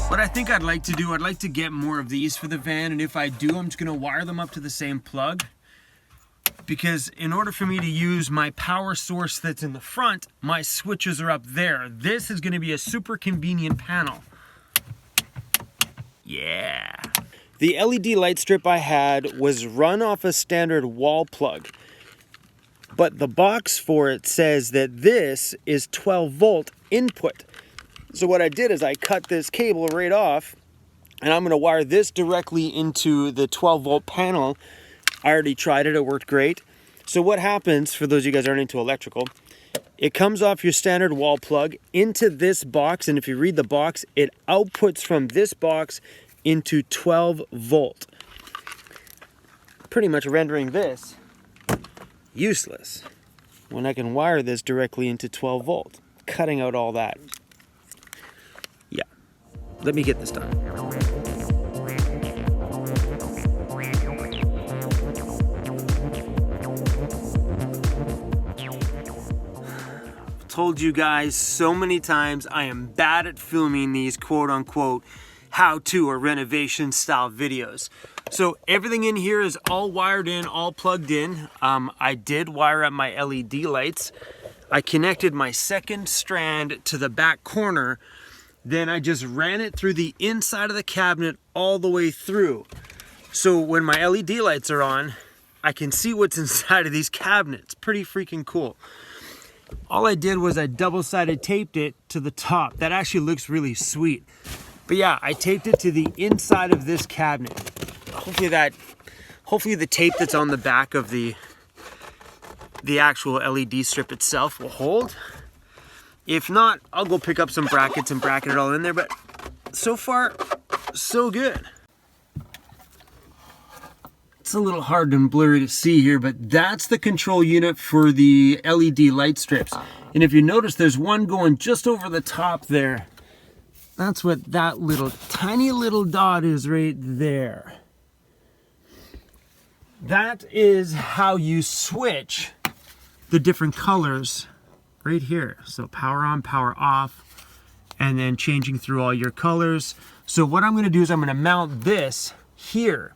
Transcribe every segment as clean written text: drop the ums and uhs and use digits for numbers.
What I think I'd like to do, I'd like to get more of these for the van, and if I do, I'm just gonna wire them up to the same plug, because in order for me to use my power source that's in the front, my switches are up there. This is gonna be a super convenient panel. Yeah. The LED light strip I had was run off a standard wall plug, but the box for it says that this is 12 volt input. So what I did is I cut this cable right off, and I'm gonna wire this directly into the 12 volt panel. I already tried it, it worked great. So what happens, for those of you guys who aren't into electrical, it comes off your standard wall plug into this box, and if you read the box, it outputs from this box into 12 volt. Pretty much rendering this useless when I can wire this directly into 12 volt, cutting out all that. Yeah, let me get this done. I've told you guys so many times I am bad at filming these quote-unquote how-to or renovation style videos. So everything in here is all wired in, all plugged in. I did wire up my LED lights. I connected my second strand to the back corner. Then I just ran it through the inside of the cabinet all the way through. So when my LED lights are on, I can see what's inside of these cabinets. Pretty freaking cool. All I did was I double-sided taped it to the top. That actually looks really sweet. But yeah, I taped it to the inside of this cabinet. Hopefully the tape that's on the back of the actual LED strip itself will hold. If not, I'll go pick up some brackets and bracket it all in there, but so far, so good. It's a little hard and blurry to see here, but that's the control unit for the LED light strips. And if you notice, there's one going just over the top there. That's what that little, tiny little dot is right there. That is how you switch the different colors right here. So power on, power off, and then changing through all your colors. So what I'm gonna do is I'm gonna mount this here.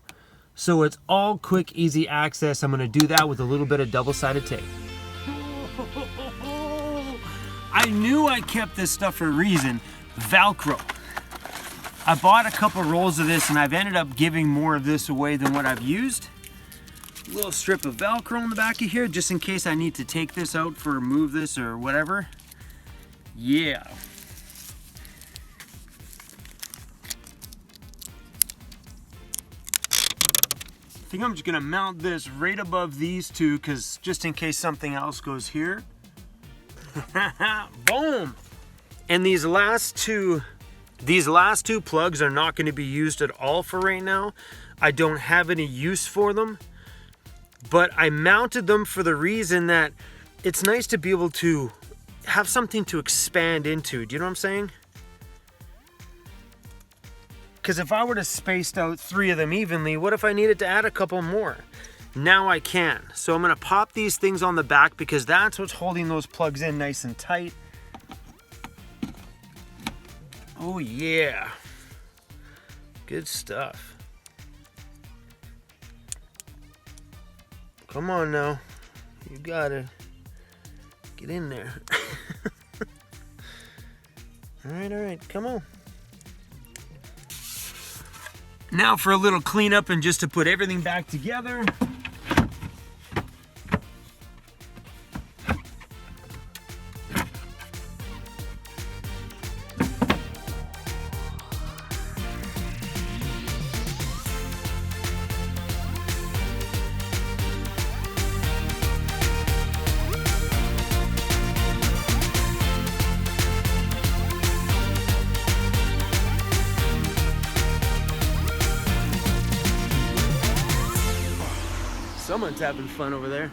So it's all quick, easy access. I'm gonna do that with a little bit of double-sided tape. I knew I kept this stuff for a reason. Velcro. I bought a couple rolls of this and I've ended up giving more of this away than what I've used. A little strip of Velcro on the back of here just in case I need to take this out for move this or whatever. Yeah. I think I'm just gonna mount this right above these two because just in case something else goes here. Boom! And these last two plugs are not going to be used at all for right now. I don't have any use for them, but I mounted them for the reason that it's nice to be able to have something to expand into. Do you know what I'm saying? Because if I were to space out 3 of them evenly, what if I needed to add a couple more? Now I can. So I'm going to pop these things on the back because that's what's holding those plugs in nice and tight. Oh yeah, good stuff. Come on now, you gotta get in there. All right, come on. Now for a little cleanup and just to put everything back together. son's having fun over there.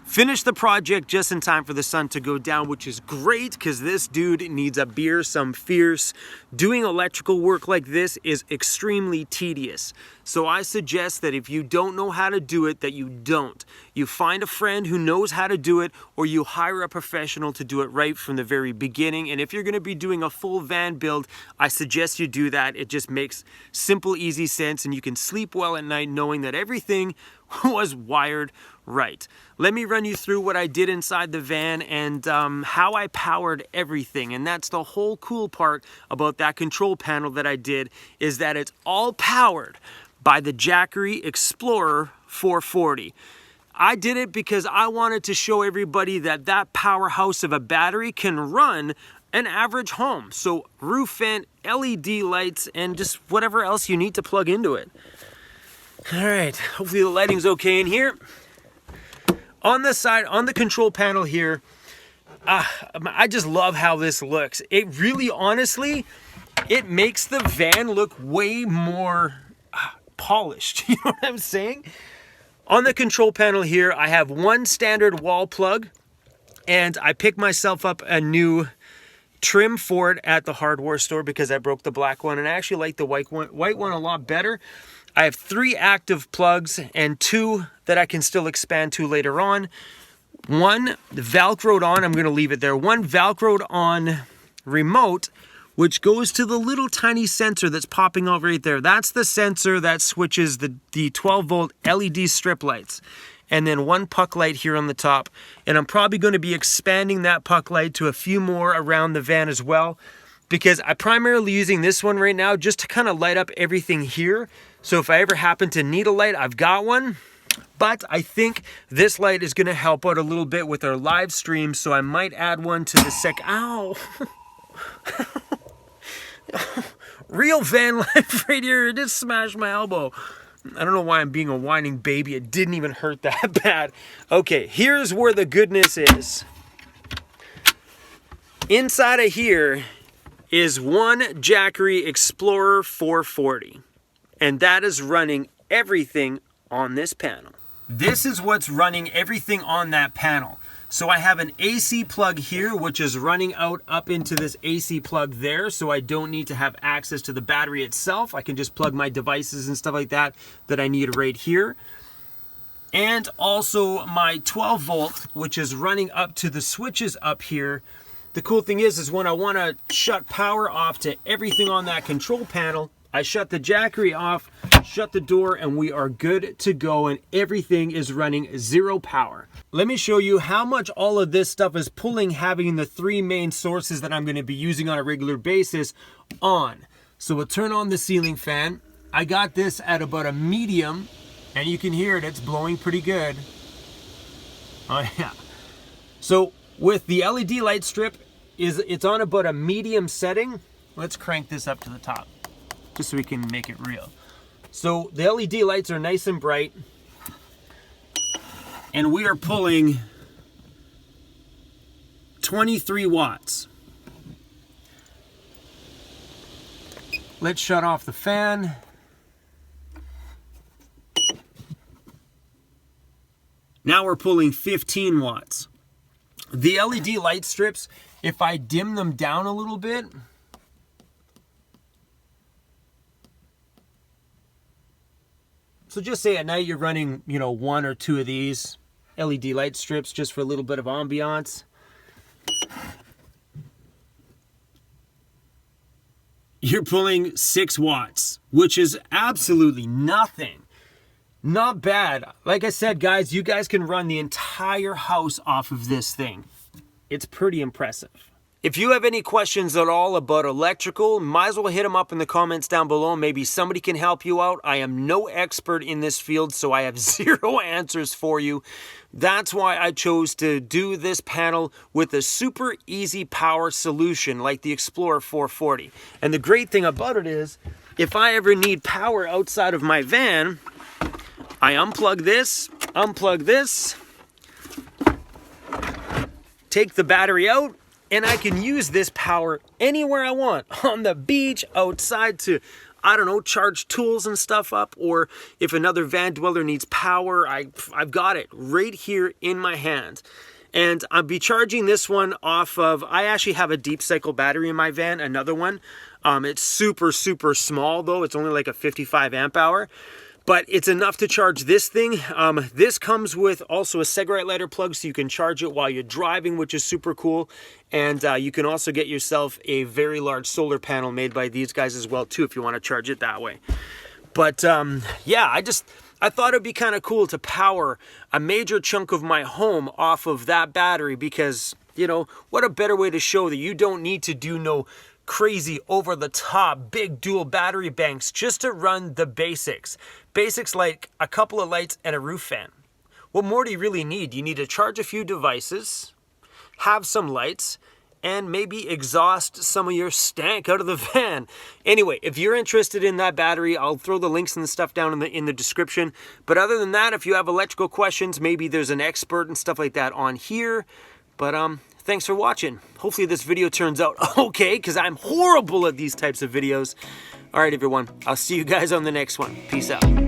Finished the project just in time for the sun to go down, which is great because this dude needs a beer, some fierce. Doing electrical work like this is extremely tedious. So I suggest that if you don't know how to do it, that you don't. You find a friend who knows how to do it, or you hire a professional to do it right from the very beginning. And if you're going to be doing a full van build, I suggest you do that. It just makes simple, easy sense, and you can sleep well at night knowing that everything was wired right. Let me run you through what I did inside the van and how I powered everything. And that's the whole cool part about that control panel that I did, is that it's all powered by the Jackery Explorer 440. I did it because I wanted to show everybody that that powerhouse of a battery can run an average home. So roof vent, LED lights, and just whatever else you need to plug into it. All right, hopefully the lighting's okay in here. On the side, on the control panel here, I just love how this looks. It really, honestly, it makes the van look way more polished. You know what I'm saying? On the control panel here, I have one standard wall plug, and I picked myself up a new trim for it at the hardware store because I broke the black one, and I actually like the white one a lot better. I have 3 active plugs and 2 that I can still expand to later on. One Velcroed on, I'm going to leave it there. One Velcroed on remote, which goes to the little tiny sensor that's popping out right there. That's the sensor that switches the 12-volt LED strip lights. And then one puck light here on the top. And I'm probably going to be expanding that puck light to a few more around the van as well, because I'm primarily using this one right now just to kind of light up everything here. So if I ever happen to need a light, I've got one. But I think this light is going to help out a little bit with our live stream, so I might add one to the Ow! Real van life right here. It just smashed my elbow. I don't know why I'm being a whining baby. It didn't even hurt that bad. Okay, here's where the goodness is. Inside of here is one Jackery Explorer 440. And that is running everything on this panel. This is what's running everything on that panel. So I have an AC plug here, which is running out up into this AC plug there, so I don't need to have access to the battery itself. I can just plug my devices and stuff like that I need right here. And also my 12 volt, which is running up to the switches up here. The cool thing is when I want to shut power off to everything on that control panel, I shut the Jackery off, shut the door, and we are good to go, and everything is running 0 power. Let me show you how much all of this stuff is pulling, having the 3 main sources that I'm going to be using on a regular basis on. So we'll turn on the ceiling fan. I got this at about a medium, and you can hear it, it's blowing pretty good. Oh yeah. So with the LED light strip, it's on about a medium setting. Let's crank this up to the top, just so we can make it real. So the LED lights are nice and bright, and we are pulling 23 watts. Let's shut off the fan. Now we're pulling 15 watts. The LED light strips, if I dim them down a little bit, so just say at night you're running, 1 or 2 of these LED light strips just for a little bit of ambiance. You're pulling 6 watts, which is absolutely nothing. Not bad. Like I said, guys, you guys can run the entire house off of this thing. It's pretty impressive. If you have any questions at all about electrical, might as well hit them up in the comments down below. Maybe somebody can help you out. I am no expert in this field, so I have 0 answers for you. That's why I chose to do this panel with a super easy power solution like the Explorer 440. And the great thing about it is, if I ever need power outside of my van, I unplug this, take the battery out, and I can use this power anywhere I want. On the beach, outside, to I don't know, charge tools and stuff up, or if another van dweller needs power, I've got it right here in my hand. And I'll be charging this one off of, I actually have a deep cycle battery in my van, another one. It's super, super small though. It's only like a 55 amp hour, but it's enough to charge this thing. This comes with also a cigarette lighter plug, so you can charge it while you're driving, which is super cool. And you can also get yourself a very large solar panel made by these guys as well too, if you want to charge it that way. But yeah, I thought it'd be kind of cool to power a major chunk of my home off of that battery, because, you know, what a better way to show that you don't need to do no crazy over-the-top big dual battery banks just to run the basics. Basics like a couple of lights and a roof fan. What more do you really need? You need to charge a few devices, have some lights, and maybe exhaust some of your stank out of the van. Anyway, if you're interested in that battery, I'll throw the links and the stuff down in the description. But other than that, if you have electrical questions, maybe there's an expert and stuff like that on here. But thanks for watching. Hopefully this video turns out okay, because I'm horrible at these types of videos. All right, everyone. I'll see you guys on the next one. Peace out.